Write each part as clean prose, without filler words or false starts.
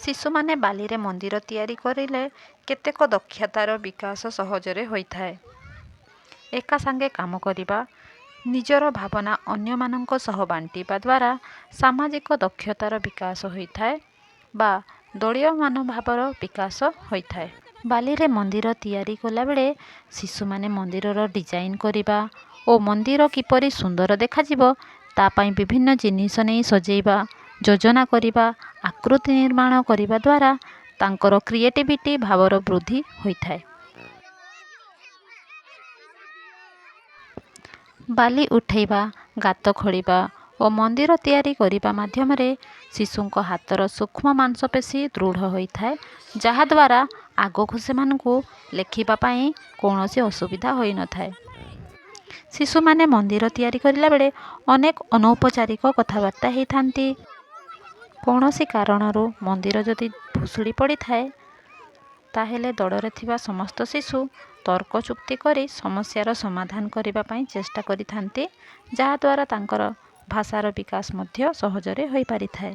ଶିଶୁମାନେ ବାଲିରେ ମନ୍ଦିର ତିଆରି କରିଲେ କେତେକ ଦକ୍ଷତାର ବିକାଶ ସହଜରେ ହୋଇଥାଏ। ଏକା ସାଙ୍ଗେ କାମ କରିବା, ନିଜର ଭାବନା ଅନ୍ୟମାନଙ୍କ ସହ ବାଣ୍ଟିବା ଦ୍ୱାରା ସାମାଜିକ ଦକ୍ଷତାର ବିକାଶ ହୋଇଥାଏ ବା ଦଳୀୟ ମନୋଭାବର ବିକାଶ ହୋଇଥାଏ। ବାଲିରେ ମନ୍ଦିର ତିଆରି କଲାବେଳେ ଶିଶୁମାନେ ମନ୍ଦିରର ଡିଜାଇନ୍ କରିବା ଓ ମନ୍ଦିର କିପରି ସୁନ୍ଦର ଦେଖାଯିବ ତା ପାଇଁ ବିଭିନ୍ନ ଜିନିଷ ନେଇ ସଜେଇବା, ଯୋଜନା କରିବା, ଆକୃତି ନିର୍ମାଣ କରିବା ଦ୍ୱାରା ତାଙ୍କର କ୍ରିଏଟିଭିଟି ଭାବର ବୃଦ୍ଧି ହୋଇଥାଏ। ବାଲି ଉଠେଇବା, ଗାତ ଖୋଳିବା ଓ ମନ୍ଦିର ତିଆରି କରିବା ମାଧ୍ୟମରେ ଶିଶୁଙ୍କ ହାତର ସୂକ୍ଷ୍ମ ମାଂସପେଶୀ ଦୃଢ଼ ହୋଇଥାଏ, ଯାହାଦ୍ୱାରା ଆଗକୁ ସେମାନଙ୍କୁ ଲେଖିବା ପାଇଁ କୌଣସି ଅସୁବିଧା ହୋଇନଥାଏ। ଶିଶୁମାନେ ମନ୍ଦିର ତିଆରି କରିଲା ବେଳେ ଅନେକ ଅନୌପଚାରିକ କଥାବାର୍ତ୍ତା ହେଇଥାନ୍ତି। କୌଣସି କାରଣରୁ ମନ୍ଦିର ଯଦି ଭୁଶୁଡ଼ି ପଡ଼ିଥାଏ, ତାହେଲେ ଦଳରେ ଥିବା ସମସ୍ତ ଶିଶୁ ତର୍କ ଯୁକ୍ତି କରି ସମସ୍ୟାର ସମାଧାନ କରିବା ପାଇଁ ଚେଷ୍ଟା କରିଥାନ୍ତି, ଯାହାଦ୍ୱାରା ତାଙ୍କର ଭାଷାର ବିକାଶ ମଧ୍ୟ ସହଜରେ ହୋଇପାରିଥାଏ।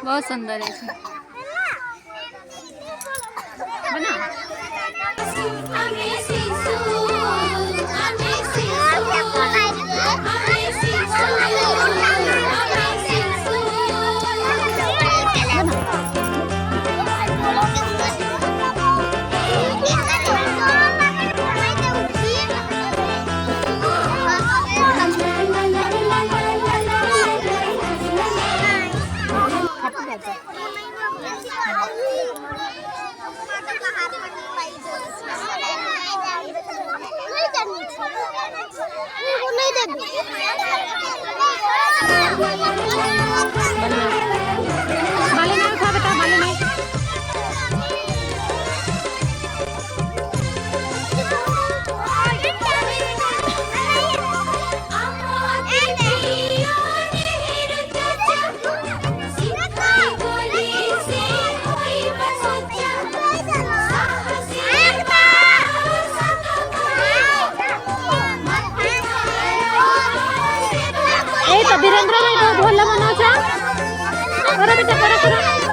बहुत सुंदर है बाली नहीं उठा बेटा, बाली नहीं। ए तो वीरेंद्र भाई बहुत भल मन अच्छा, करो बेटा करो करो।